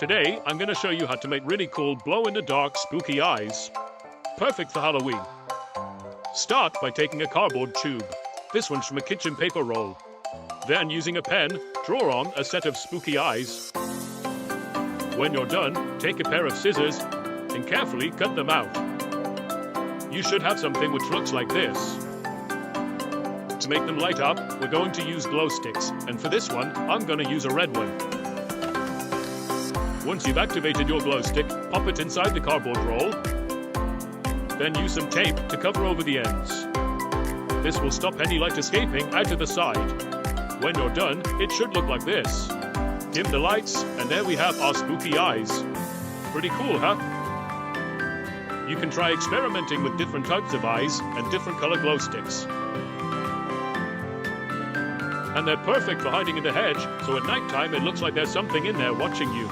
Today, I'm gonna show you how to make really cool glow-in-the-dark spooky eyes. Perfect for Halloween. Start by taking a cardboard tube. This one's from a kitchen paper roll. Then, using a pen, draw on a set of spooky eyes. When you're done, take a pair of scissors and carefully cut them out. You should have something which looks like this. To make them light up, we're going to use glow sticks, and for this one, I'm gonna use a red one. Once you've activated your glow stick, pop it inside the cardboard roll. Then use some tape to cover over the ends. This will stop any light escaping out of the side. When you're done, it should look like this. Dim the lights, and there we have our spooky eyes. Pretty cool, huh? You can try experimenting with different types of eyes and different color glow sticks. And they're perfect for hiding in the hedge, so at nighttime it looks like there's something in there watching you.